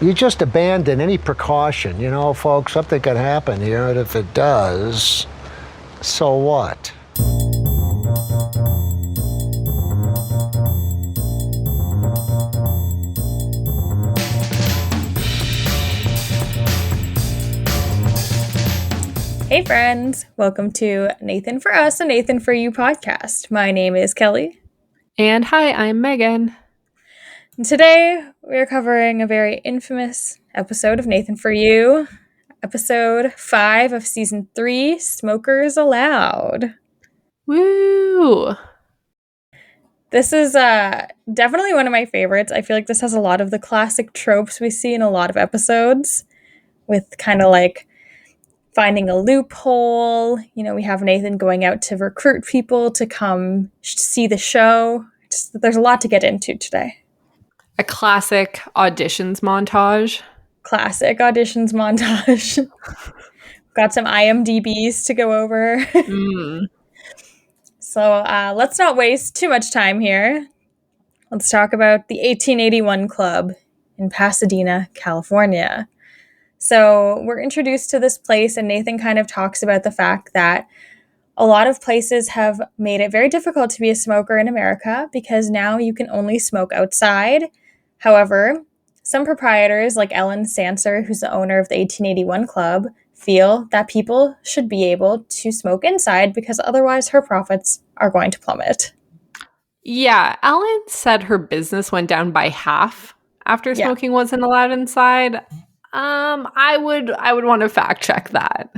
you just abandon any precaution. You know, folks, something could happen here, and if it does, so what? Hey friends, welcome to Nathan for Us, a Nathan for You podcast. My name is Kelly. And hi, I'm Megan. And today we're covering a very infamous episode of Nathan for You, episode 5 of season 3, Smokers Allowed. Woo! This is definitely one of my favorites. I feel like this has a lot of the classic tropes we see in a lot of episodes, with kind of like finding a loophole. You know, we have Nathan going out to recruit people to come see the show. There's a lot to get into today. A classic auditions montage. Classic auditions montage. Got some IMDb's to go over. So let's not waste too much time here. Let's talk about the 1881 Club in Pasadena, California. So we're introduced to this place, and Nathan kind of talks about the fact that a lot of places have made it very difficult to be a smoker in America because now you can only smoke outside. However, some proprietors like Ellen Sanser, who's the owner of the 1881 Club, feel that people should be able to smoke inside because otherwise her profits are going to plummet. Yeah, Ellen said her business went down by half after smoking wasn't allowed inside. I would want to fact check that.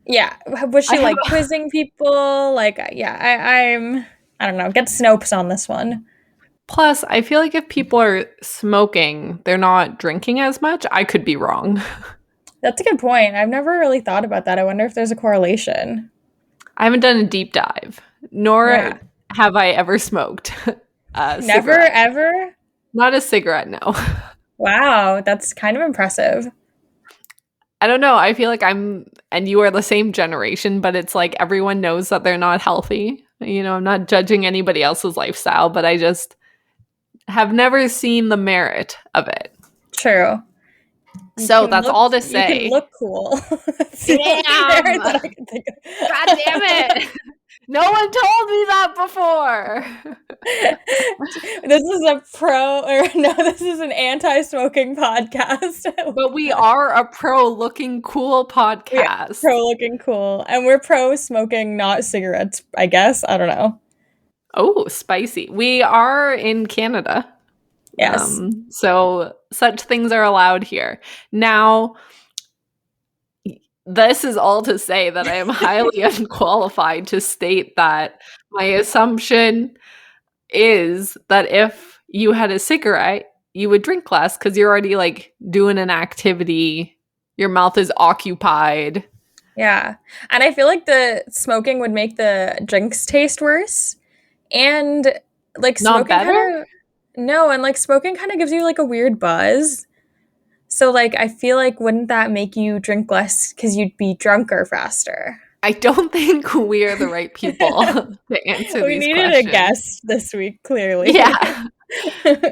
Yeah, was she like quizzing people? Like, yeah, I don't know. Get Snopes on this one. Plus, I feel like if people are smoking, they're not drinking as much. I could be wrong. That's a good point. I've never really thought about that. I wonder if there's a correlation. I haven't done a deep dive, nor have I ever smoked. Never, cigarette. ever? Not a cigarette, no. Wow, that's kind of impressive. I don't know. I feel like and you are the same generation, but it's like everyone knows that they're not healthy. You know, I'm not judging anybody else's lifestyle, but I just have never seen the merit of it. True. So that's all to say. You can look cool. Damn! God damn it! No one told me that before. This is an anti-smoking podcast. But we are a pro-looking cool podcast. Yeah, pro-looking cool. And we're pro-smoking, not cigarettes, I guess. I don't know. Oh, spicy. We are in Canada. Yes. So such things are allowed here. Now, this is all to say that I am highly unqualified to state that my assumption is that if you had a cigarette, you would drink less because you're already like doing an activity. Your mouth is occupied. Yeah. And I feel like the smoking would make the drinks taste worse. And like smoking not better? And like smoking kind of gives you like a weird buzz. So, like, I feel like wouldn't that make you drink less because you'd be drunker faster? I don't think we are the right people to answer these questions. We needed a guest this week, clearly. Yeah.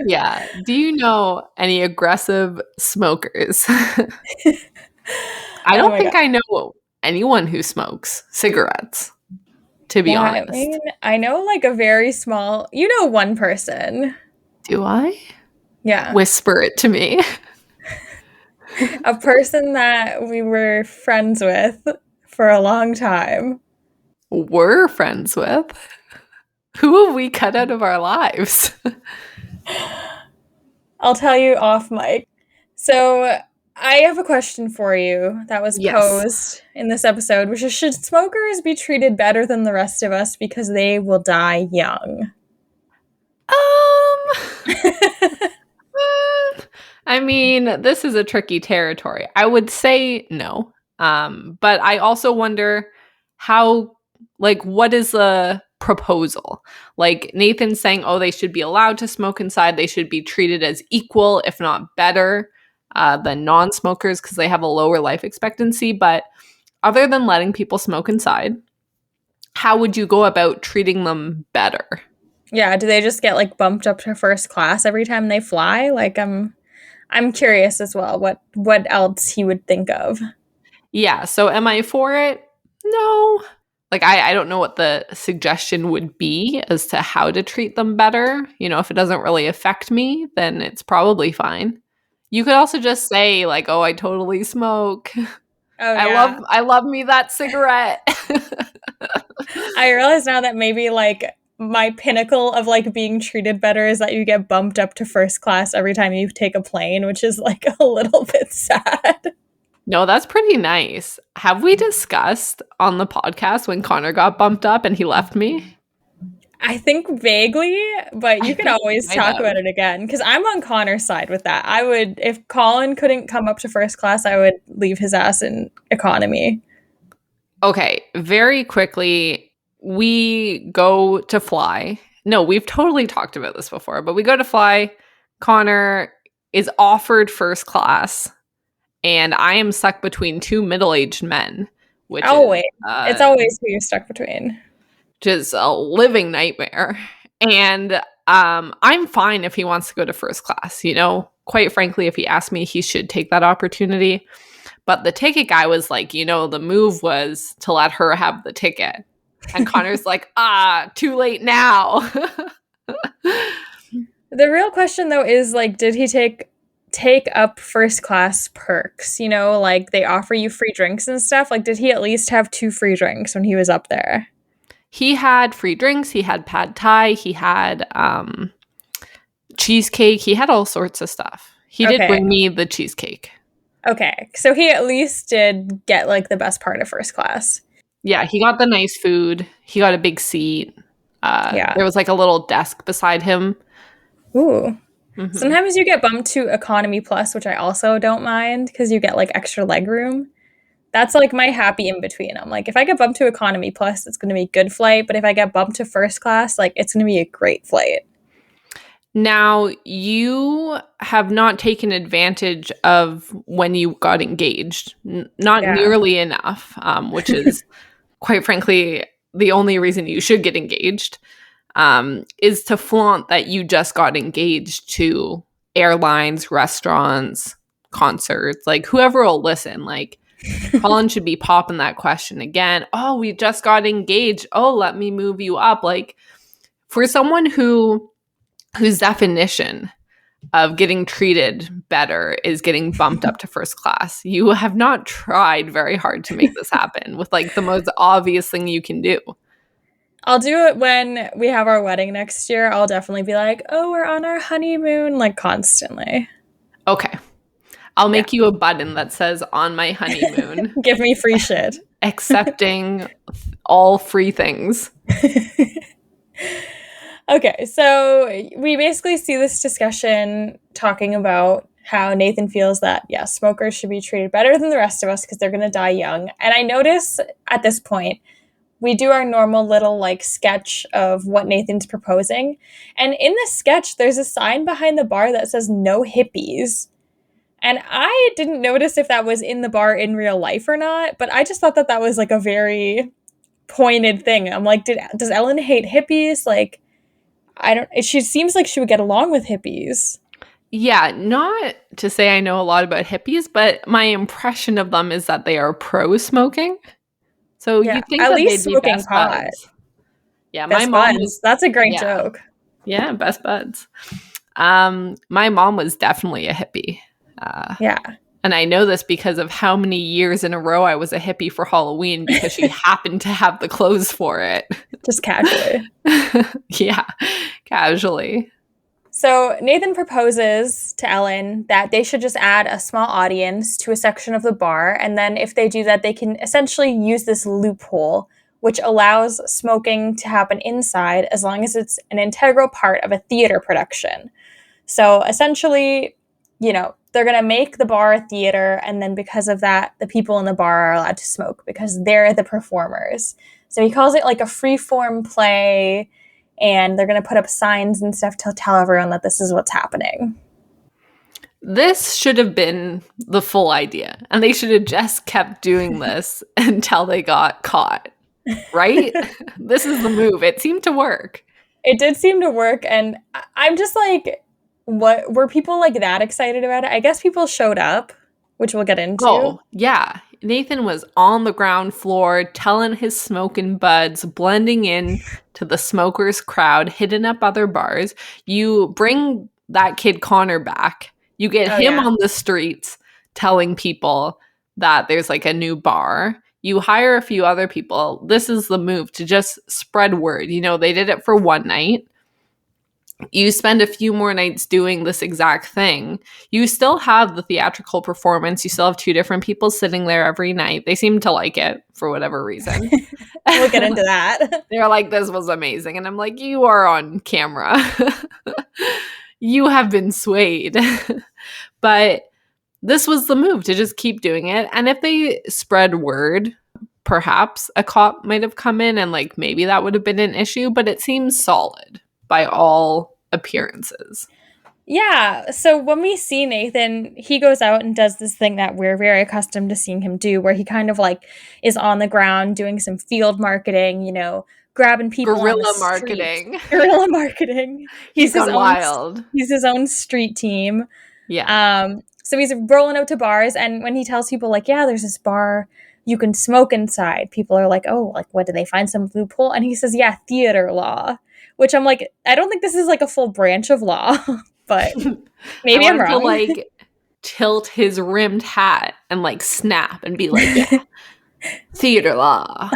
Yeah. Do you know any aggressive smokers? I don't think I know anyone who smokes cigarettes, to be honest. I mean, I know like a very small, one person. Do I? Yeah. Whisper it to me. A person that we were friends with for a long time. Were friends with? Who have we cut out of our lives? I'll tell you off mic. So I have a question for you that was posed in this episode, which is, should smokers be treated better than the rest of us because they will die young? I mean, this is a tricky territory. I would say no. But I also wonder what is the proposal? Like Nathan's saying, they should be allowed to smoke inside. They should be treated as equal, if not better, than non-smokers because they have a lower life expectancy. But other than letting people smoke inside, how would you go about treating them better? Yeah, do they just get like bumped up to first class every time they fly? Like, I'm I'm curious as well what else he would think of. Yeah, so am I for it? No. Like, I don't know what the suggestion would be as to how to treat them better. You know, if it doesn't really affect me, then it's probably fine. You could also just say, like, oh, I totally smoke. Oh I yeah. love me that cigarette. I realize now that maybe like my pinnacle of like being treated better is that you get bumped up to first class every time you take a plane, which is like a little bit sad. No, that's pretty nice. Have we discussed on the podcast when Connor got bumped up and he left me? I think vaguely, but I you can think we always might talk have. about it again because I'm on Connor's side with that. I would, if Colin couldn't come up to first class, I would leave his ass in economy. Okay, very quickly, we go to fly. No, we've totally talked about this before, but we go to fly. Connor is offered first class, and I am stuck between two middle-aged men, which is Always. It's always who you're stuck between. just a living nightmare. And I'm fine if he wants to go to first class. You know, quite frankly, if he asked me, he should take that opportunity. But the ticket guy was like, you know, the move was to let her have the ticket. And Connor's like, too late now. The real question though is like, did he take up first class perks? You know, like they offer you free drinks and stuff. Like, did he at least have 2 free drinks when he was up there? He had free drinks. He had pad thai. He had cheesecake. He had all sorts of stuff. He did Okay. bring me the cheesecake. Okay, so he at least did get like the best part of first class. Yeah, he got the nice food. He got a big seat. Yeah. There was like a little desk beside him. Ooh. Mhm. Sometimes you get bumped to economy plus, which I also don't mind because you get like extra leg room. That's like my happy in between. I'm like, if I get bumped to economy plus, it's going to be a good flight. But if I get bumped to first class, like it's going to be a great flight. Now, you have not taken advantage of when you got engaged. Not Yeah. nearly enough, which is, quite frankly, the only reason you should get engaged, is to flaunt that you just got engaged to airlines, restaurants, concerts. Like, whoever will listen, like, Colin should be popping that question again. Oh, we just got engaged. Oh, let me move you up. Like, for someone whose definition of getting treated better is getting bumped up to first class, you have not tried very hard to make this happen with like the most obvious thing you can do. I'll do it when we have our wedding next year. I'll definitely be like, oh, we're on our honeymoon, like constantly. Okay. I'll make you a button that says on my honeymoon, Give me free shit. accepting all free things. Okay, so we basically see this discussion talking about how Nathan feels that, yes, smokers should be treated better than the rest of us because they're going to die young. And I notice at this point, we do our normal little like sketch of what Nathan's proposing. And in the sketch, there's a sign behind the bar that says no hippies. And I didn't notice if that was in the bar in real life or not, but I just thought that that was like a very pointed thing. I'm like, does Ellen hate hippies? Like, she seems like she would get along with hippies. Yeah, not to say I know a lot about hippies, but my impression of them is that they are pro smoking. So Yeah, you think at that least they'd be smoking best pot. buds. Yeah, Best my mom buds. was That's a great yeah. joke. Yeah, best buds. My mom was definitely a hippie. Yeah. And I know this because of how many years in a row I was a hippie for Halloween because she happened to have the clothes for it. Just casually. Yeah, casually. So Nathan proposes to Ellen that they should just add a small audience to a section of the bar. And then if they do that, they can essentially use this loophole, which allows smoking to happen inside as long as it's an integral part of a theater production. So essentially, you know, they're going to make the bar a theater. And then because of that, the people in the bar are allowed to smoke because they're the performers. So he calls it like a free-form play. And they're going to put up signs and stuff to tell everyone that this is what's happening. This should have been the full idea. And they should have just kept doing this until they got caught. Right? This is the move. It seemed to work. It did seem to work. And I'm just like, What were people like that excited about it? I guess people showed up, which we'll get into. Oh, yeah. Nathan was on the ground floor telling his smoking buds, blending in to the smokers crowd, hitting up other bars. You bring that kid Connor back. You get Oh him yeah. on the streets telling people that there's like a new bar. You hire a few other people. This is the move to just spread word. You know, they did it for one night. You spend a few more nights doing this exact thing. You still have the theatrical performance. You still have two different people sitting there every night. They seem to like it for whatever reason. We'll get into that. They're like, this was amazing. And I'm like, you are on camera. You have been swayed. But this was the move to just keep doing it. And if they spread word, perhaps a cop might have come in and like maybe that would have been an issue, but it seems solid by all appearances. Yeah. So when we see Nathan, he goes out and does this thing that we're very accustomed to seeing him do, where he kind of like is on the ground doing some field marketing, grabbing people on the Guerrilla street. marketing. Guerrilla marketing. He's gone wild. He's his own street team. Yeah. So he's rolling out to bars, and when he tells people like, yeah, there's this bar, you can smoke inside, people are like, oh, like what, did they find some loophole? And he says, yeah, theater law, which I'm like, I don't think this is like a full branch of law, but maybe I'm wrong. To like tilt his rimmed hat and like snap and be like, yeah, theater law.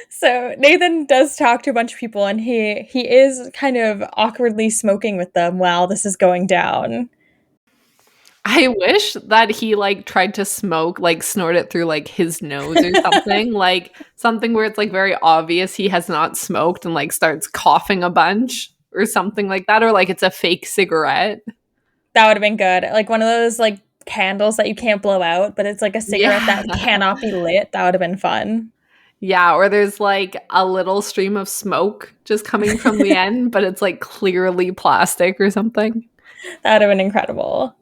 So Nathan does talk to a bunch of people, and he is kind of awkwardly smoking with them while this is going down. I wish that he like tried to smoke, like snort it through like his nose or something, like something where it's like very obvious he has not smoked and like starts coughing a bunch or something like that, or like it's a fake cigarette. That would have been good. Like one of those like candles that you can't blow out, but it's like a cigarette that cannot be lit. That would have been fun. Yeah, or there's like a little stream of smoke just coming from the end, but it's like clearly plastic or something. That would have been incredible.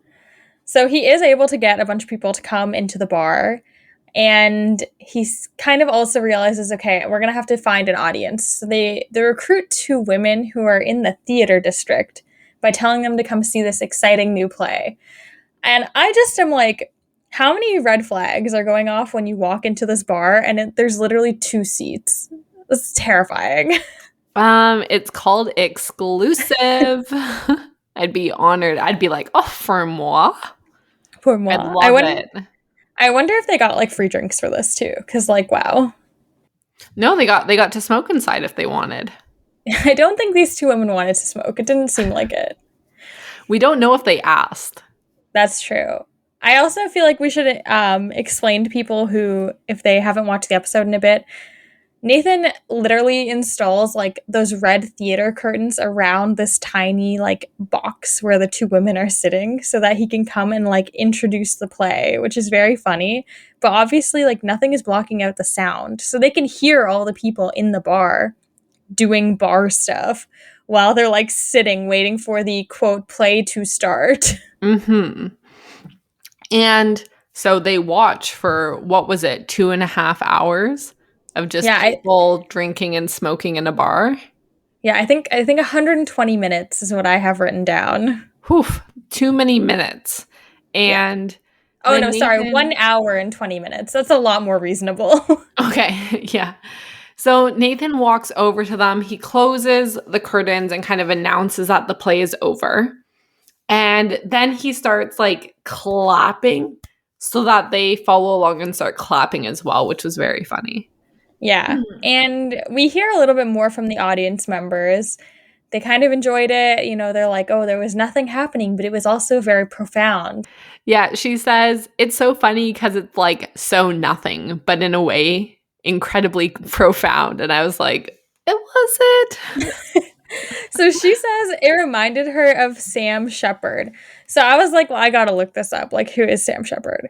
So he is able to get a bunch of people to come into the bar, and he kind of also realizes, okay, we're going to have to find an audience. So they recruit two women who are in the theater district by telling them to come see this exciting new play. And I just am like, how many red flags are going off when you walk into this bar and there's literally 2 seats? This is terrifying. It's called exclusive. I'd be honored. I'd be like, oh, for moi. Pour moi. I'd love it. I wonder if they got like free drinks for this too, because like, wow. No, they got to smoke inside if they wanted. I don't think these 2 women wanted to smoke. It didn't seem like it. We don't know if they asked. That's true. I also feel like we should explain to people who, if they haven't watched the episode in a bit, Nathan literally installs like those red theater curtains around this tiny like box where the 2 women are sitting so that he can come and like introduce the play, which is very funny. But obviously like nothing is blocking out the sound. So they can hear all the people in the bar doing bar stuff while they're like sitting waiting for the quote play to start. Mm-hmm. And so they watch for, what was it, 2.5 hours of just people drinking and smoking in a bar? Yeah, I think 120 minutes is what I have written down. Whew, too many minutes. And yeah. Oh no, sorry, 1 hour and 20 minutes. That's a lot more reasonable. Okay, yeah. So Nathan walks over to them. He closes the curtains and kind of announces that the play is over. And then he starts like clapping so that they follow along and start clapping as well, which was very funny. Yeah. And we hear a little bit more from the audience members. They kind of enjoyed it. You know, they're like, oh, there was nothing happening, but it was also very profound. Yeah, she says it's so funny because it's like so nothing, but in a way, incredibly profound. And I was like, it wasn't. So she says it reminded her of Sam Shepard. So I was like, well, I gotta look this up. Like, who is Sam Shepard?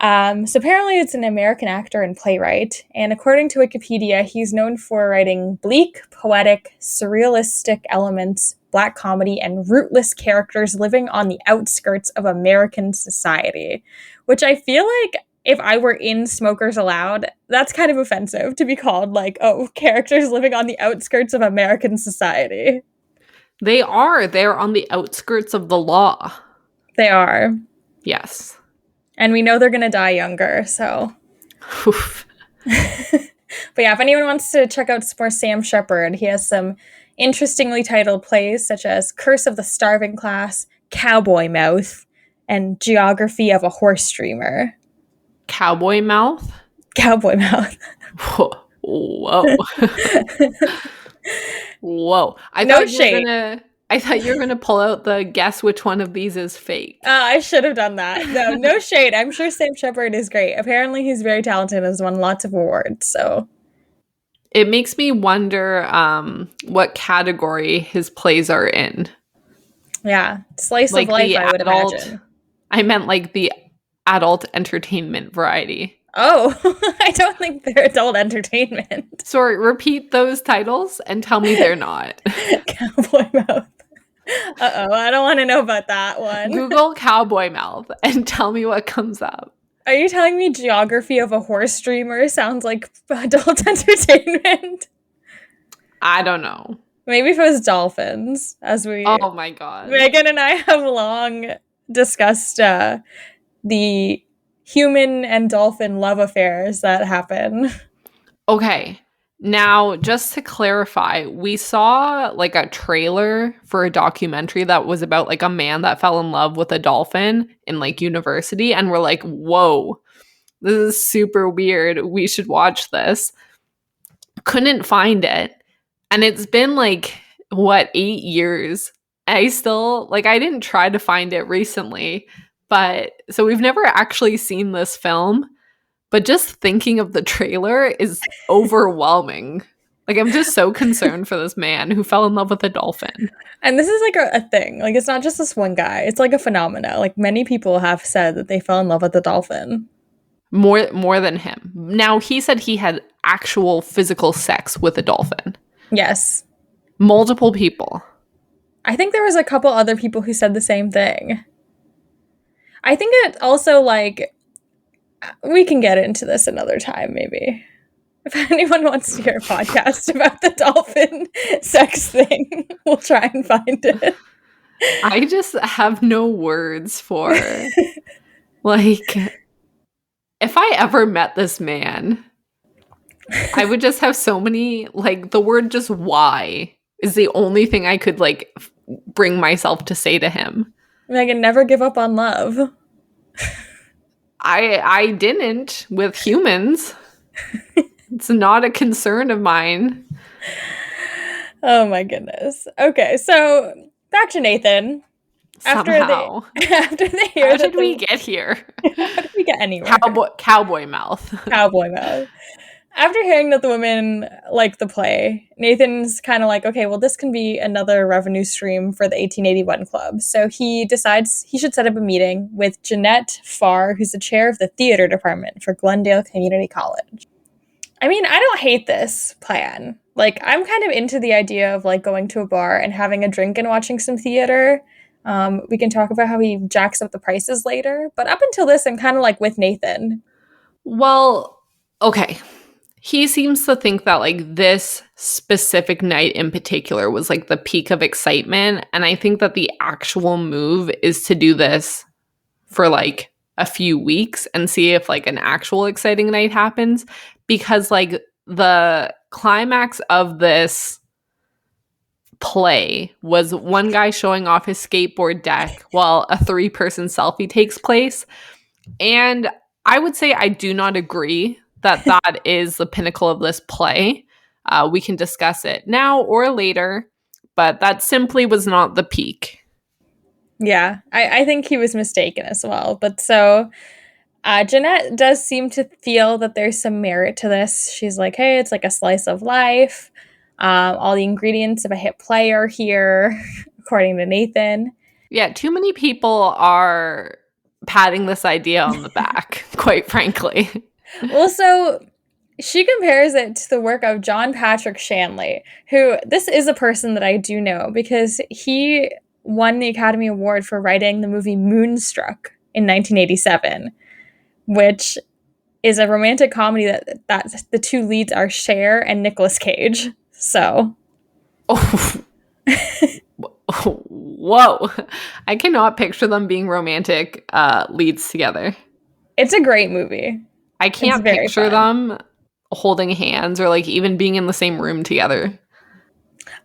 So apparently it's an American actor and playwright. And according to Wikipedia, he's known for writing bleak, poetic, surrealistic elements, black comedy, and rootless characters living on the outskirts of American society. Which I feel like if I were in Smokers Aloud, that's kind of offensive to be called like, oh, characters living on the outskirts of American society. They are. They're on the outskirts of the law. They are. Yes. And we know they're going to die younger, so. Oof. But yeah, if anyone wants to check out some more Sam Shepard, he has some interestingly titled plays such as Curse of the Starving Class, Cowboy Mouth, and Geography of a Horse Dreamer. Cowboy mouth? Cowboy Mouth. Whoa. Whoa. I No thought shade. you were gonna pull out the guess which one of these is fake. I should have done that. No shade. I'm sure Sam Shepard is great. Apparently he's very talented and has won lots of awards, so. It makes me wonder what category his plays are in. Yeah. Slice Like of life, the I would adult- imagine. I meant like the adult entertainment variety. Oh, I don't think they're adult entertainment. Sorry, repeat those titles and tell me they're not. Cowboy Mouth. Uh-oh, I don't want to know about that one. Google cowboy mouth and tell me what comes up. Are you telling me Geography of a Horse Dreamer sounds like adult entertainment? I don't know. Maybe if it was dolphins, as we... Oh my god. Megan and I have long discussed the human and dolphin love affairs that happen. Okay. Now, just to clarify, we saw like a trailer for a documentary that was about like a man that fell in love with a dolphin in like university, and we're like, whoa, this is super weird. We should watch this. Couldn't find it. And it's been like, what, 8 years? I didn't try to find it recently, but so we've never actually seen this film. But just thinking of the trailer is overwhelming. Like, I'm just so concerned for this man who fell in love with a dolphin. And this is like a thing. Like, it's not just this one guy. It's like a phenomena. Like, many people have said that they fell in love with a dolphin. More than him. Now, he said he had actual physical sex with a dolphin. Yes. Multiple people. I think there was a couple other people who said the same thing. I think it also, like... We can get into this another time, maybe. If anyone wants to hear a podcast about the dolphin sex thing, we'll try and find it. I just have no words for, like, if I ever met this man, I would just have so many, like, the word just why is the only thing I could, like, bring myself to say to him. Megan, never give up on love. I didn't with humans. It's not a concern of mine. Oh my goodness. Okay, so back to Nathan. Somehow. After they hear How did we get here? How did we get anywhere? Cowboy mouth. Cowboy mouth. After hearing that the women like the play, Nathan's kind of like, okay, well, this can be another revenue stream for the 1881 Club. So he decides he should set up a meeting with Jeanette Farr, who's the chair of the theater department for Glendale Community College. I mean, I don't hate this plan. Like, I'm kind of into the idea of, like, going to a bar and having a drink and watching some theater. We can talk about how he jacks up the prices later. But up until this, I'm kind of, like, with Nathan. Well, okay. He seems to think that, like, this specific night in particular was, like, the peak of excitement. And I think that the actual move is to do this for, like, a few weeks and see if, like, an actual exciting night happens. Because, like, the climax of this play was one guy showing off his skateboard deck while a 3-person selfie takes place. And I would say I do not agree that that is the pinnacle of this play. We can discuss it now or later, but that simply was not the peak. Yeah, I think he was mistaken as well. But so Jeanette does seem to feel that there's some merit to this. She's like, hey, it's like a slice of life. All the ingredients of a hit play are here, according to Nathan. Yeah, too many people are patting this idea on the back, quite frankly. Well, so she compares it to the work of John Patrick Shanley, who, this is a person that I do know because he won the Academy Award for writing the movie Moonstruck in 1987, which is a romantic comedy that the two leads are Cher and Nicolas Cage. So. Oh, Whoa. I cannot picture them being romantic leads together. It's a great movie. I It's can't very picture fun. them holding hands or like even being in the same room together.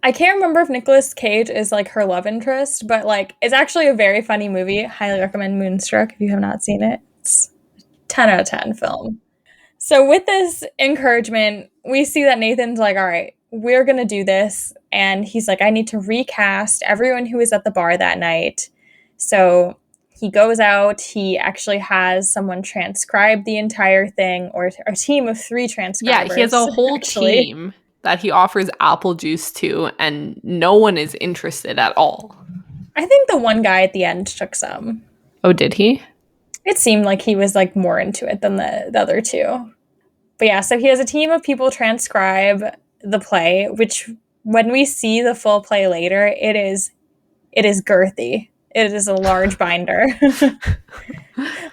I can't remember if Nicolas Cage is like her love interest, but like it's actually a very funny movie. Highly recommend Moonstruck if you have not seen it. It's 10 out of 10 film. So with this encouragement, we see that Nathan's like, all right, we're going to do this. And he's like, I need to recast everyone who was at the bar that night. So he goes out. He actually has someone transcribe the entire thing, or a team of 3 transcribers. Yeah, he has a whole actually. team that he offers apple juice to, and no one is interested at all. I think the one guy at the end took some. Oh, did he? It seemed like he was like more into it than the other 2. But yeah, so he has a team of people transcribe the play, which when we see the full play later, it is girthy. It is a large binder.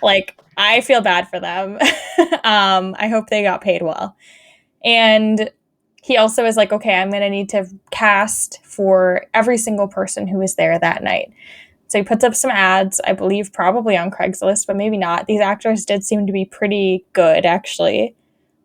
Like, I feel bad for them. I hope they got paid well. And he also is like, okay, I'm going to need to cast for every single person who was there that night. So he puts up some ads, I believe probably on Craigslist, but maybe not. These actors did seem to be pretty good, actually.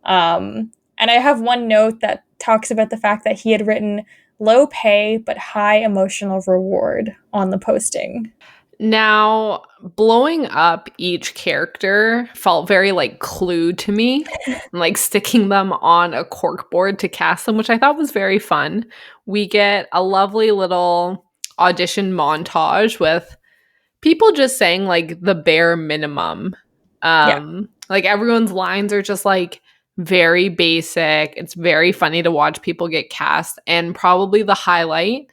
And I have one note that talks about the fact that he had written low pay but high emotional reward on the posting. Now, blowing up each character felt very like Clue to me, like sticking them on a cork board to cast them, which I thought was very fun. We get a lovely little audition montage with people just saying like the bare minimum. Yeah. Like everyone's lines are just like very basic. It's very funny to watch people get cast. And probably the highlight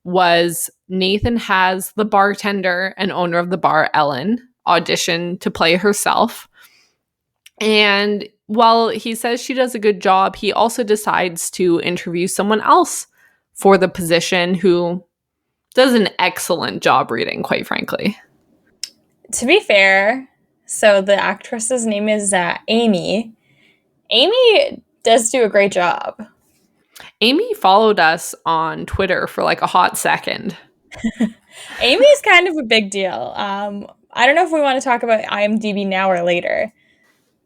was Nathan has the bartender and owner of the bar, Ellen, audition to play herself. And while he says she does a good job, he also decides to interview someone else for the position who does an excellent job reading, quite frankly. To be fair, so the actress's name is Amy. Amy does do a great job. Amy followed us on Twitter for like a hot second. Amy's kind of a big deal. I don't know if we want to talk about IMDb now or later,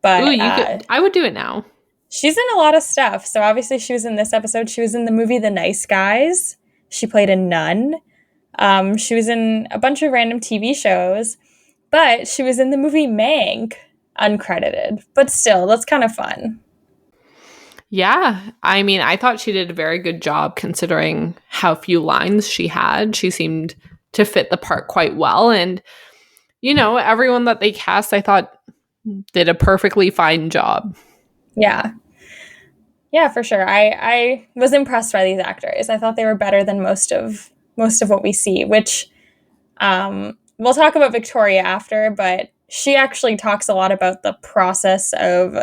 but Ooh, you could. I would do it now. she's in a lot of stuff. So obviously she was in this episode. She was in the movie The Nice Guys. She played a nun. She was in a bunch of random TV shows, but she was in the movie Mank, uncredited. But still, that's kind of fun. Yeah, I mean, I thought she did a very good job considering how few lines she had. She seemed to fit the part quite well. And, you know, everyone that they cast, I thought, did a perfectly fine job. Yeah. Yeah, for sure. I was impressed by these actors. I thought they were better than most of what we see, which we'll talk about Victoria after, but she actually talks a lot about the process of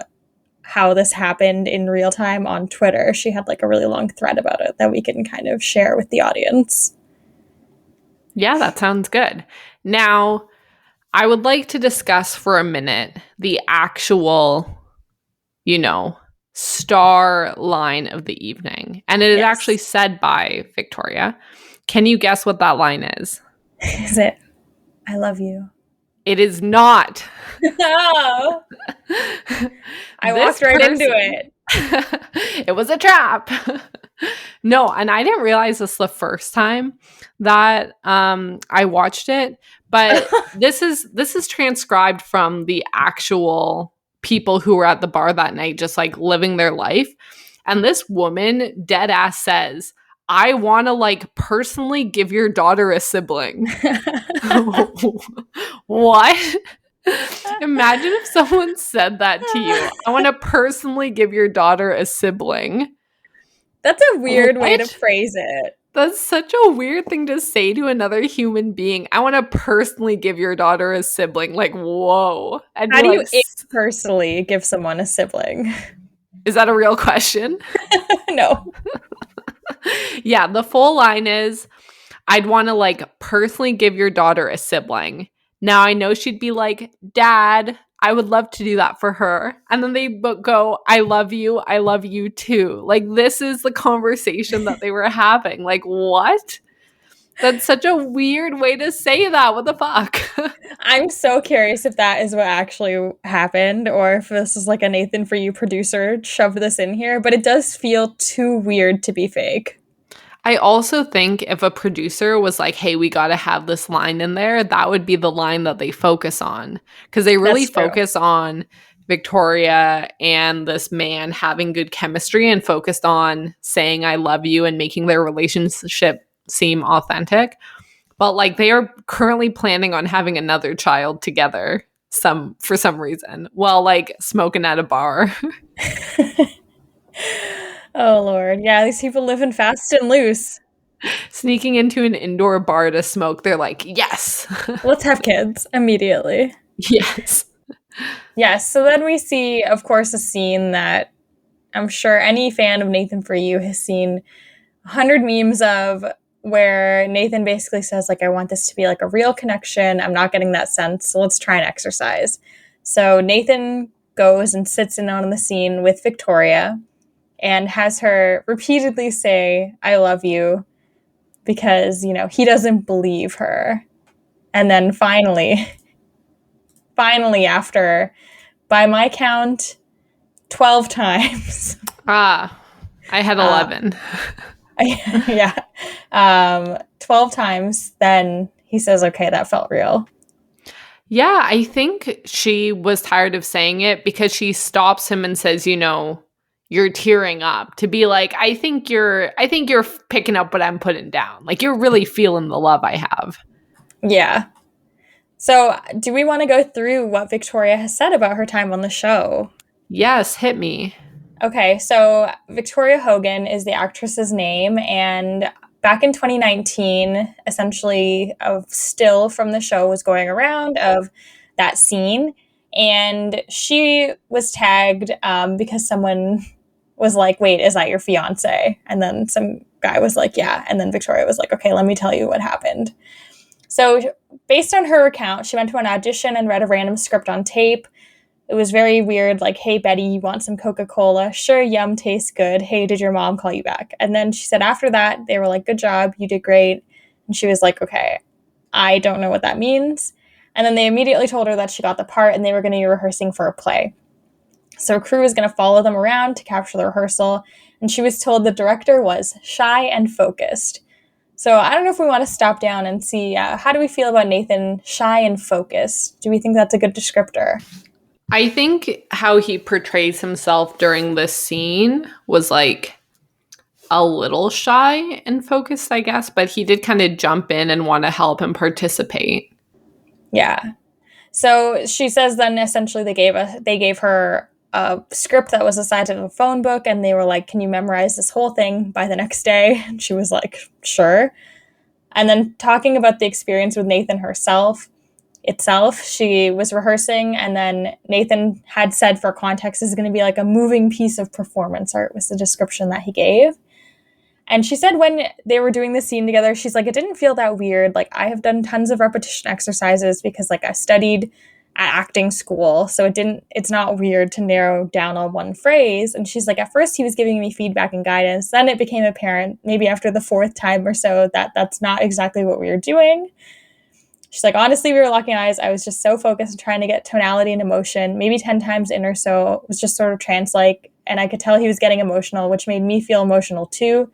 how this happened in real time on Twitter. She had like a really long thread about it that we can kind of share with the audience. Yeah, that sounds good. Now, I would like to discuss for a minute the actual, you know, star line of the evening. And it is Yes. actually said by Victoria. Can you guess what that line is? Is it, I love you? It is not. No. I walked right into it. It was a trap. No, and I didn't realize this the first time that I watched it, but this is transcribed from the actual people who were at the bar that night, just like living their life. And this woman dead ass says, I want to like personally give your daughter a sibling. What? Imagine if someone said that to you. I want to personally give your daughter a sibling. That's a weird way to What? phrase it. That's such a weird thing to say to another human being. I want to personally give your daughter a sibling. Like, whoa. And How do you like, personally give someone a sibling? is that a real question? No. Yeah, the full line is, I'd want to like personally give your daughter a sibling. Now I know she'd be like, Dad, I would love to do that for her. And then they go, I love you too. Like, this is the conversation that they were having. Like, what? That's such a weird way to say that. What the fuck? I'm so curious if that is what actually happened or if this is like a Nathan For You producer shoved this in here, but it does feel too weird to be fake. I also think if a producer was like, hey, we got to have this line in there, that would be the line that they focus on. Because they really That's true. focus on Victoria and this man having good chemistry and focused on saying, I love you and making their relationship seem authentic. But like they are currently planning on having another child together for some reason while like smoking at a bar. Oh, Lord. Yeah, these people living fast and loose. Sneaking into an indoor bar to smoke, they're like, yes. Let's have kids immediately. Yes. Yes, so then we see, of course, a scene that I'm sure any fan of Nathan For You has seen 100 memes of, where Nathan basically says, like, I want this to be like a real connection. I'm not getting that sense, so let's try and exercise. So Nathan goes and sits in on the scene with Victoria and has her repeatedly say, I love you, because, he doesn't believe her. And then finally, after, by my count, 12 times. Ah, I had 11. Yeah. 12 times, then he says, okay, that felt real. Yeah, I think she was tired of saying it because she stops him and says, you're tearing up, to be like, I think you're picking up what I'm putting down. Like you're really feeling the love I have. Yeah. So do we want to go through what Victoria has said about her time on the show? Yes, hit me. Okay, so Victoria Hogan is the actress's name, and back in 2019, essentially a still from the show was going around of that scene, and she was tagged because someone was like, wait, is that your fiance? And then some guy was like, yeah, and then Victoria was like, okay, let me tell you what happened. So based on her account, she went to an audition and read a random script on tape. It was very weird, like, hey, Betty, you want some Coca-Cola? Sure, yum, tastes good. Hey, did your mom call you back? And then she said after that, they were like, good job, you did great. And she was like, okay, I don't know what that means. And then they immediately told her that she got the part and they were going to be rehearsing for a play. So a crew was going to follow them around to capture the rehearsal. And she was told the director was shy and focused. So I don't know if we want to stop down and see, how do we feel about Nathan, shy and focused? Do we think that's a good descriptor? I think how he portrays himself during this scene was like a little shy and focused, I guess, but he did kind of jump in and want to help and participate. Yeah. So she says then essentially they gave her a script that was the size of a phone book, and they were like, can you memorize this whole thing by the next day? And she was like, sure. And then talking about the experience with Nathan itself, she was rehearsing, and then Nathan had said, for context, this is going to be like a moving piece of performance art was the description that he gave. And she said when they were doing the scene together, she's like, it didn't feel that weird. Like, I have done tons of repetition exercises because like I studied at acting school. So it's not weird to narrow down on one phrase. And she's like, at first he was giving me feedback and guidance. Then it became apparent, maybe after the fourth time or so, that that's not exactly what we were doing. She's like, honestly, we were locking eyes. I was just so focused on trying to get tonality and emotion, maybe 10 times in or so. It was just sort of trance-like. And I could tell he was getting emotional, which made me feel emotional too.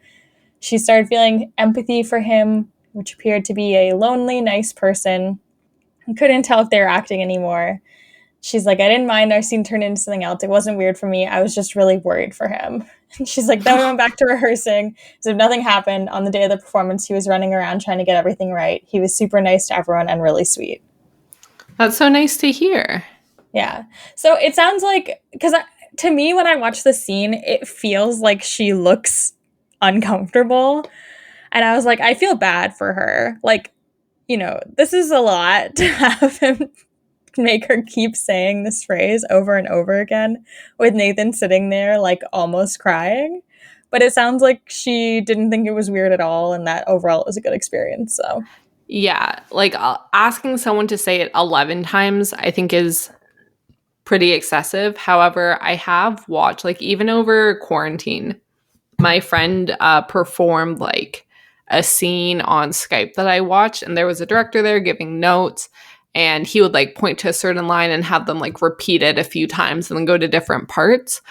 She started feeling empathy for him, which appeared to be a lonely, nice person. I couldn't tell if they were acting anymore. She's like, I didn't mind our scene turned into something else. It wasn't weird for me. I was just really worried for him. And she's like, then we went back to rehearsing. So if nothing happened, on the day of the performance, he was running around trying to get everything right. He was super nice to everyone and really sweet. That's so nice to hear. Yeah. So it sounds like, because to me, when I watch the scene, it feels like she looks uncomfortable. And I was like, I feel bad for her. Like, this is a lot to have him make her keep saying this phrase over and over again with Nathan sitting there like almost crying. But it sounds like she didn't think it was weird at all, and that overall it was a good experience. So yeah, like asking someone to say it 11 times I think is pretty excessive. However, I have watched, like, even over quarantine, my friend performed like a scene on Skype that I watched, and there was a director there giving notes, and he would like point to a certain line and have them like repeat it a few times and then go to different parts.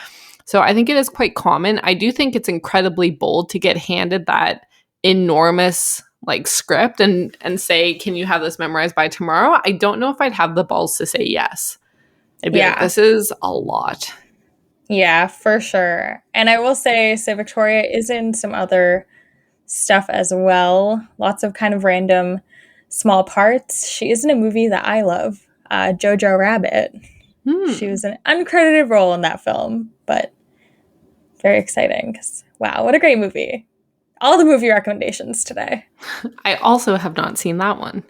So I think it is quite common. I do think it's incredibly bold to get handed that enormous like script and say, can you have this memorized by tomorrow? I don't know if I'd have the balls to say yes. I'd be like, this is a lot. Yeah, for sure. And I will say, so Victoria is in some other stuff as well. Lots of kind of random small parts. She is in a movie that I love, Jojo Rabbit. She was an uncredited role in that film, but very exciting. 'Cause, wow, what a great movie. All the movie recommendations today. I also have not seen that one.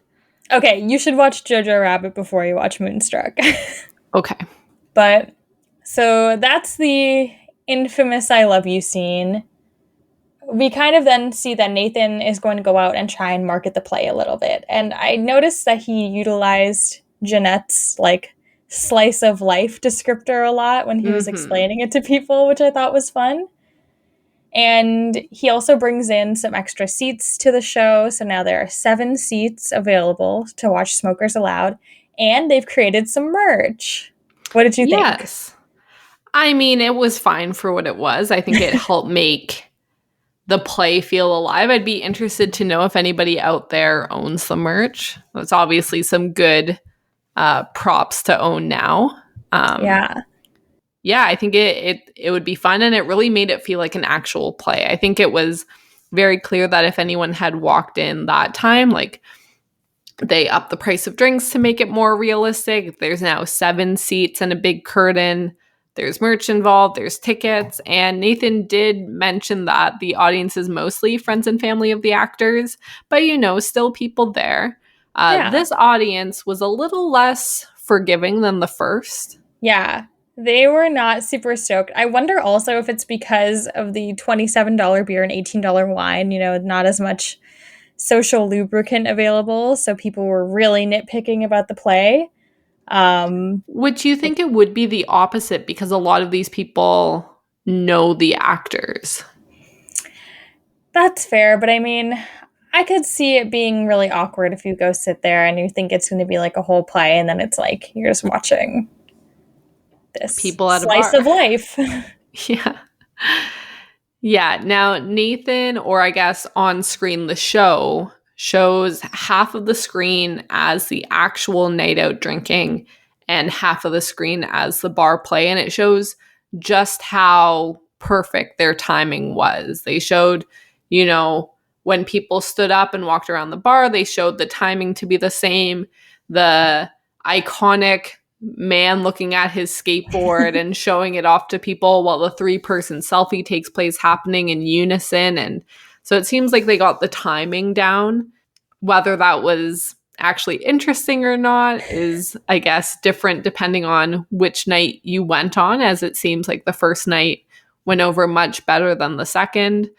Okay, you should watch Jojo Rabbit before you watch Moonstruck. Okay. But, so that's the infamous I love you scene. We kind of then see that Nathan is going to go out and try and market the play a little bit. And I noticed that he utilized Jeanette's, like, slice of life descriptor a lot when he was explaining it to people, which I thought was fun. And he also brings in some extra seats to the show. So now there are 7 seats available to watch Smokers Allowed. And they've created some merch. What did you think? Yes. I mean, it was fine for what it was. I think it helped make the play feel alive. I'd be interested to know if anybody out there owns the merch. That's obviously some good props to own now. Yeah, I think it would be fun, and it really made it feel like an actual play. I think it was very clear that if anyone had walked in that time, like they upped the price of drinks to make it more realistic. There's now 7 seats and a big curtain. There's merch involved, there's tickets, and Nathan did mention that the audience is mostly friends and family of the actors, but still people there. This audience was a little less forgiving than the first. Yeah, they were not super stoked. I wonder also if it's because of the $27 beer and $18 wine, not as much social lubricant available, so people were really nitpicking about the play. Would you think it would be the opposite because a lot of these people know the actors? That's fair, but I mean, I could see it being really awkward if you go sit there and you think it's going to be like a whole play, and then it's like you're just watching this people at slice a bar. of life. Yeah. Yeah. Now, Nathan, or I guess on screen, the show shows half of the screen as the actual night out drinking and half of the screen as the bar play. And it shows just how perfect their timing was. They showed, when people stood up and walked around the bar, they showed the timing to be the same. The iconic man looking at his skateboard and showing it off to people while the 3-person selfie takes place happening in unison. And so it seems like they got the timing down. Whether that was actually interesting or not is, I guess, different depending on which night you went on, as it seems like the first night went over much better than the second.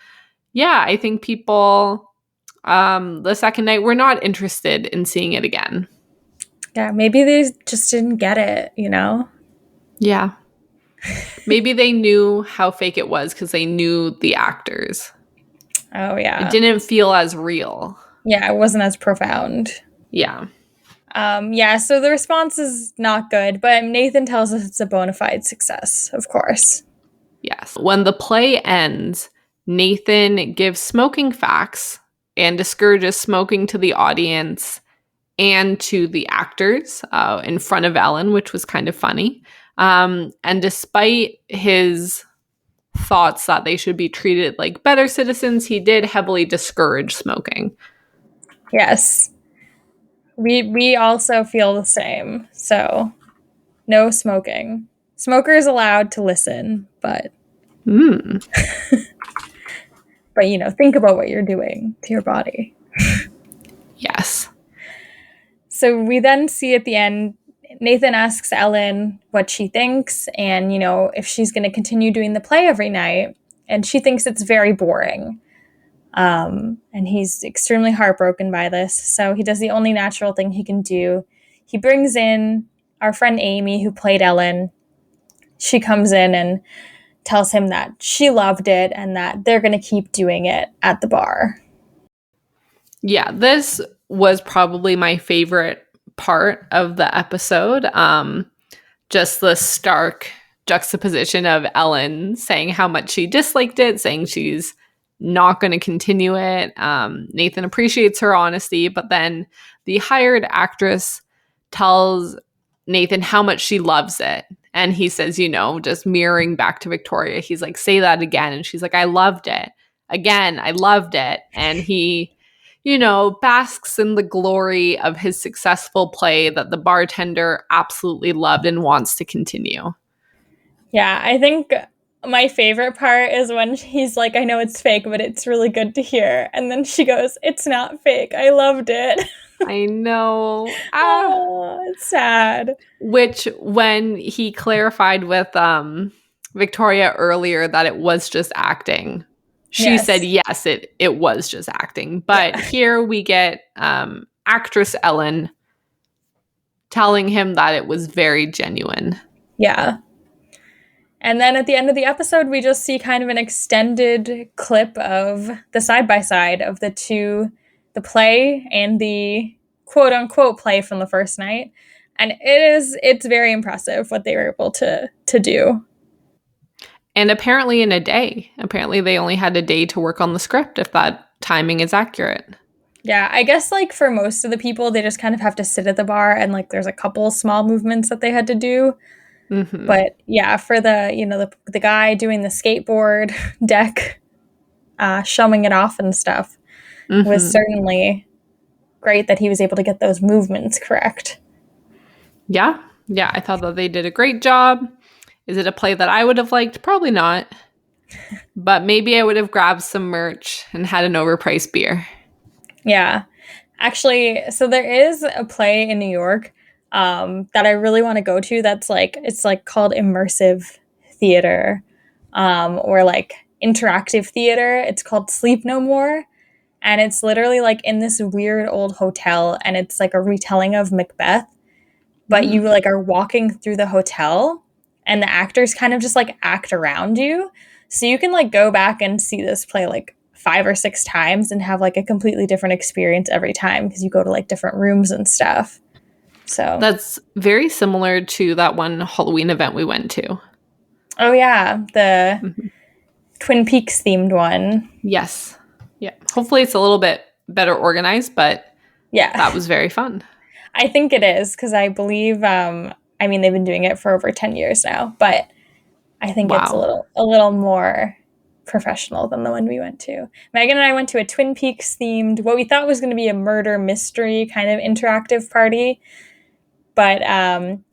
Yeah, I think people, the second night, were not interested in seeing it again. Yeah, maybe they just didn't get it, Yeah. Maybe they knew how fake it was because they knew the actors. Oh, yeah. It didn't feel as real. Yeah, it wasn't as profound. Yeah. So the response is not good, but Nathan tells us it's a bona fide success, of course. Yes. When the play ends, Nathan gives smoking facts and discourages smoking to the audience and to the actors in front of Ellen, which was kind of funny. And despite his thoughts that they should be treated like better citizens, he did heavily discourage smoking. Yes. We also feel the same. So, no smoking. Smokers allowed to listen, but but think about what you're doing to your body. Yes. So we then see at the end, Nathan asks Ellen what she thinks and, if she's going to continue doing the play every night. And she thinks it's very boring. And he's extremely heartbroken by this. So he does the only natural thing he can do. He brings in our friend Amy, who played Ellen. She comes in and tells him that she loved it and that they're going to keep doing it at the bar. Yeah, this was probably my favorite part of the episode. Just the stark juxtaposition of Ellen saying how much she disliked it, saying she's not going to continue it. Nathan appreciates her honesty, but then the hired actress tells Nathan how much she loves it. And he says, just mirroring back to Victoria, he's like, say that again. And she's like, I loved it. Again, I loved it. And he, basks in the glory of his successful play that the bartender absolutely loved and wants to continue. Yeah, I think my favorite part is when he's like, I know it's fake, but it's really good to hear. And then she goes, it's not fake. I loved it. I know. Oh, it's sad. Which, when he clarified with Victoria earlier that it was just acting, she said yes, it was just acting. But here we get actress Ellen telling him that it was very genuine. Yeah. And then at the end of the episode, we just see kind of an extended clip of the side-by-side of the two, the play and the quote-unquote play from the first night. And it's very impressive what they were able to do. And apparently in a day. Apparently they only had a day to work on the script, if that timing is accurate. Yeah, I guess like for most of the people, they just kind of have to sit at the bar and like there's a couple small movements that they had to do. Mm-hmm. But yeah, for the the guy doing the skateboard deck, showing it off and stuff, was certainly great that he was able to get those movements correct. Yeah, I thought that they did a great job. Is it a play that I would have liked? Probably not. But maybe I would have grabbed some merch and had an overpriced beer. Yeah. Actually, so there is a play in New York that I really want to go to that's it's called immersive theater or like interactive theater. It's called Sleep No More. And it's literally like in this weird old hotel and it's like a retelling of Macbeth. But you like are walking through the hotel and the actors kind of just like act around you. So you can like go back and see this play like 5 or 6 times and have like a completely different experience every time because you go to like different rooms and stuff. So that's very similar to that one Halloween event we went to. Oh yeah, the Twin Peaks themed one. Yes. Yeah. Hopefully it's a little bit better organized, but yeah, that was very fun. I think it is because I believe they've been doing it for over 10 years now, but I think it's a little more professional than the one we went to. Megan and I went to a Twin Peaks themed, what we thought was going to be a murder mystery kind of interactive party. But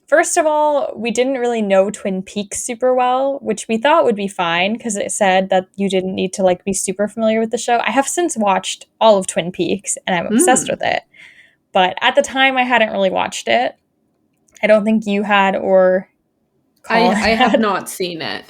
first of all, we didn't really know Twin Peaks super well, which we thought would be fine because it said that you didn't need to like be super familiar with the show. I have since watched all of Twin Peaks and I'm obsessed with it. But at the time I hadn't really watched it. I don't think you had or Colin I have not seen it.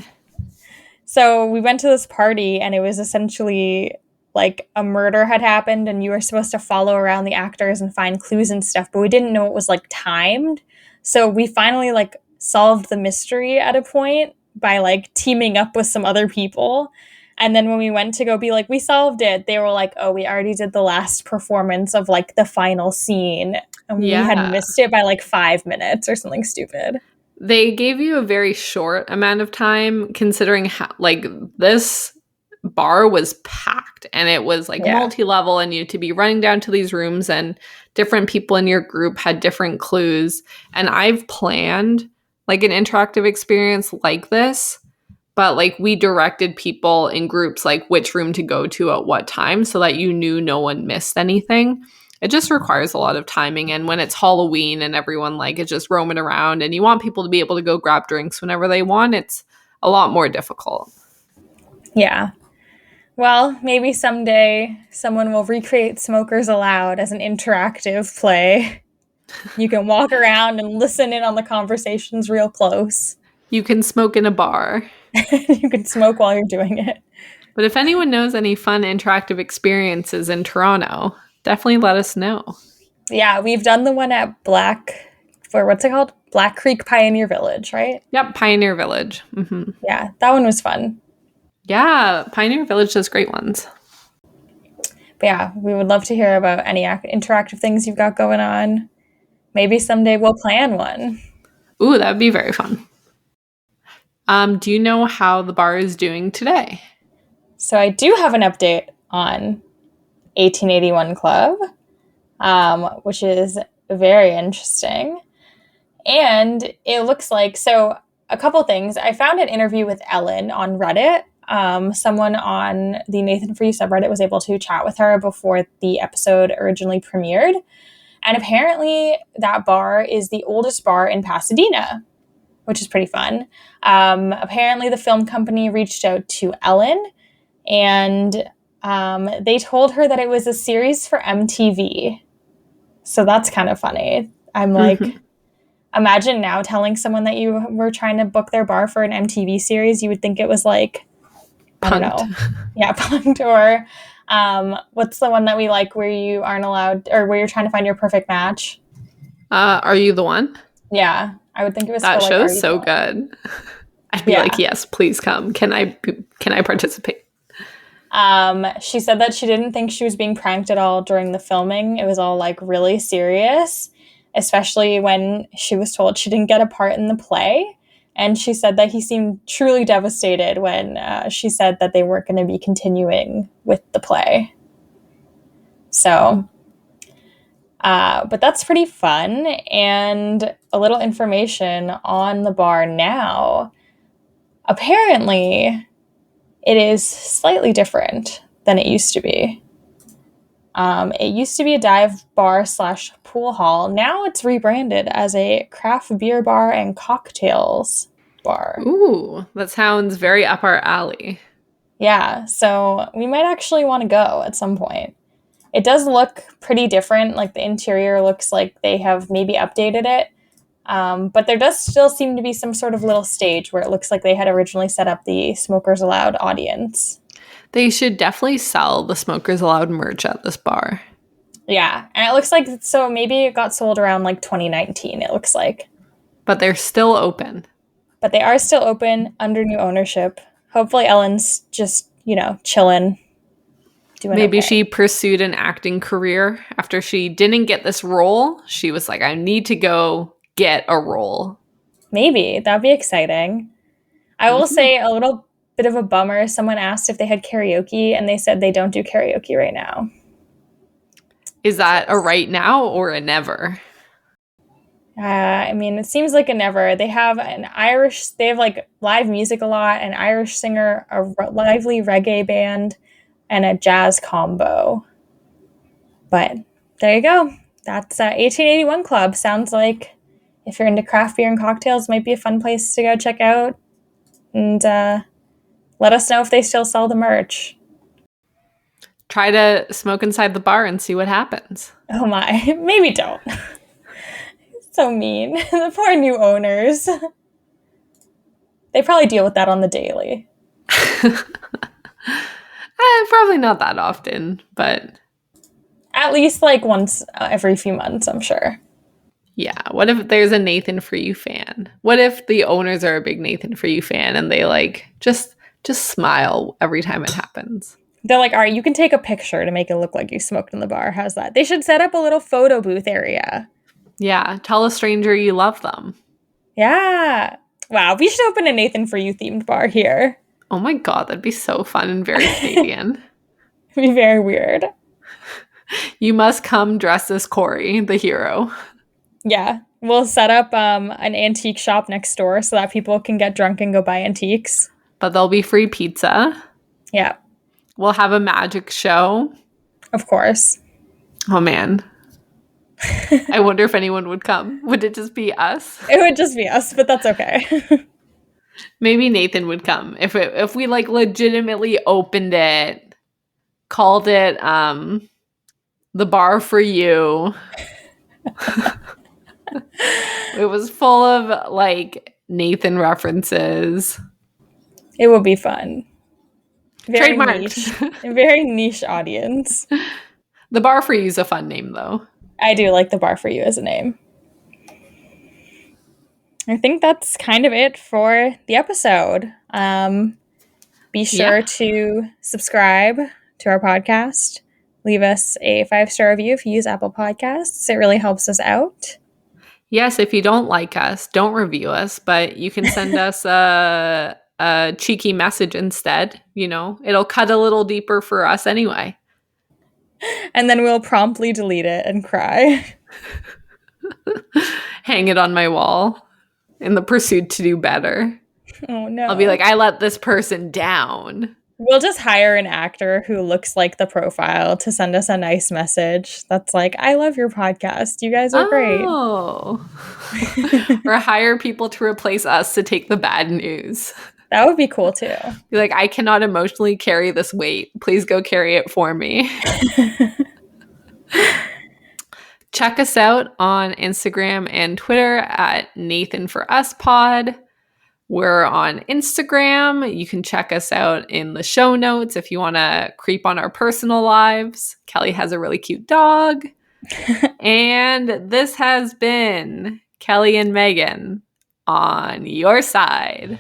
So we went to this party and it was essentially like a murder had happened and you were supposed to follow around the actors and find clues and stuff, but we didn't know it was like timed. So we finally like solved the mystery at a point by like teaming up with some other people. And then when we went to go be like, we solved it, they were like, oh, we already did the last performance of like the final scene. And we had missed it by like 5 minutes or something stupid. They gave you a very short amount of time considering how, like, this bar was packed and it was like multi-level and you had to be running down to these rooms and different people in your group had different clues. And I've planned like an interactive experience like this, but like we directed people in groups like which room to go to at what time so that you knew no one missed anything. It just requires a lot of timing. And when it's Halloween and everyone like is just roaming around and you want people to be able to go grab drinks whenever they want, it's a lot more difficult. Yeah. Well, maybe someday someone will recreate Smokers Aloud as an interactive play. You can walk around and listen in on the conversations real close. You can smoke in a bar. You can smoke while you're doing it. But if anyone knows any fun interactive experiences in Toronto, definitely let us know. Yeah, we've done the one at what's it called? Black Creek Pioneer Village, right? Yep, Pioneer Village. Mm-hmm. Yeah, that one was fun. Yeah, Pioneer Village does great ones. But yeah, we would love to hear about any interactive things you've got going on. Maybe someday we'll plan one. Ooh, that would be very fun. Do you know how the bar is doing today? So I do have an update on 1881 Club, which is very interesting. And it looks like, so a couple things. I found an interview with Ellen on Reddit. Someone on the Nathan For You subreddit was able to chat with her before the episode originally premiered. And apparently that bar is the oldest bar in Pasadena, which is pretty fun. Apparently the film company reached out to Ellen and they told her that it was a series for MTV. So that's kind of funny. I'm like, imagine now telling someone that you were trying to book their bar for an MTV series. You would think it was like, I don't know. Yeah, Punked. Or what's the one that we like where you aren't allowed, or where you're trying to find your perfect match? Are You the One? Yeah, I would think it was that still, show's so good. I'd be like, yes, please come. Can I participate? She said that she didn't think she was being pranked at all during the filming. It was all like really serious, especially when she was told she didn't get a part in the play. And she said that he seemed truly devastated when she said that they weren't going to be continuing with the play. So, but that's pretty fun. And a little information on the bar now. Apparently, it is slightly different than it used to be. It used to be a dive bar / pool hall. Now it's rebranded as a craft beer bar and cocktails bar. Ooh, that sounds very up our alley. Yeah, so we might actually want to go at some point. It does look pretty different. Like the interior looks like they have maybe updated it. But there does still seem to be some sort of little stage where it looks like they had originally set up the Smokers Allowed audience. They should definitely sell the Smokers Allowed merch at this bar. Yeah, and it looks like, so maybe it got sold around like 2019, it looks like. But they're still open. But they are still open under new ownership. Hopefully Ellen's just, chilling. Maybe she pursued an acting career after she didn't get this role. She was like, I need to go get a role. Maybe. That'd be exciting. I will say a little bit of a bummer. Someone asked if they had karaoke, and they said they don't do karaoke right now. Is that a right now or a never? It seems like a never. They have like live music a lot, an Irish singer, a lively reggae band, and a jazz combo. But there you go. That's 1881 Club. Sounds like if you're into craft beer and cocktails, might be a fun place to go check out. And let us know if they still sell the merch. Try to smoke inside the bar and see what happens. Oh my, maybe don't. So mean. The poor new owners. They probably deal with that on the daily. Probably not that often, but at least like once every few months, I'm sure. Yeah. What if there's a Nathan For You fan? What if the owners are a big Nathan For You fan and they like just smile every time it happens? They're like, all right, you can take a picture to make it look like you smoked in the bar. How's that? They should set up a little photo booth area. Yeah. Tell a stranger you love them. Yeah. Wow. We should open a Nathan For You themed bar here. Oh my God. That'd be so fun and very Canadian. It'd be very weird. You must come dressed as Corey, the hero. Yeah. We'll set up an antique shop next door so that people can get drunk and go buy antiques. But there'll be free pizza. Yeah. We'll have a magic show. Of course. Oh, man. I wonder if anyone would come. Would it just be us? It would just be us, but that's okay. Maybe Nathan would come. If we like legitimately opened it, called it the bar for you. It was full of like Nathan references. It would be fun. Very Trademarked. niche. A very niche audience. The bar for you is a fun name though. I do like the bar for you as a name. I think that's kind of it for the episode. Be sure to subscribe to our podcast, leave us a 5-star review if you use Apple Podcasts. It really helps us out. Yes, if you don't like us, don't review us, but you can send us a cheeky message instead. You know, it'll cut a little deeper for us anyway. And then we'll promptly delete it and cry. Hang it on my wall in the pursuit to do better. Oh no. I'll be like, I let this person down. We'll just hire an actor who looks like the profile to send us a nice message that's like, I love your podcast. You guys are great. Oh. Or hire people to replace us to take the bad news. That would be cool too. Be like, I cannot emotionally carry this weight. Please go carry it for me. Check us out on Instagram and Twitter at Nathan for Us Pod. We're on Instagram. You can check us out in the show notes if you want to creep on our personal lives. Kelly has a really cute dog. And this has been Kelly and Meagan on your side.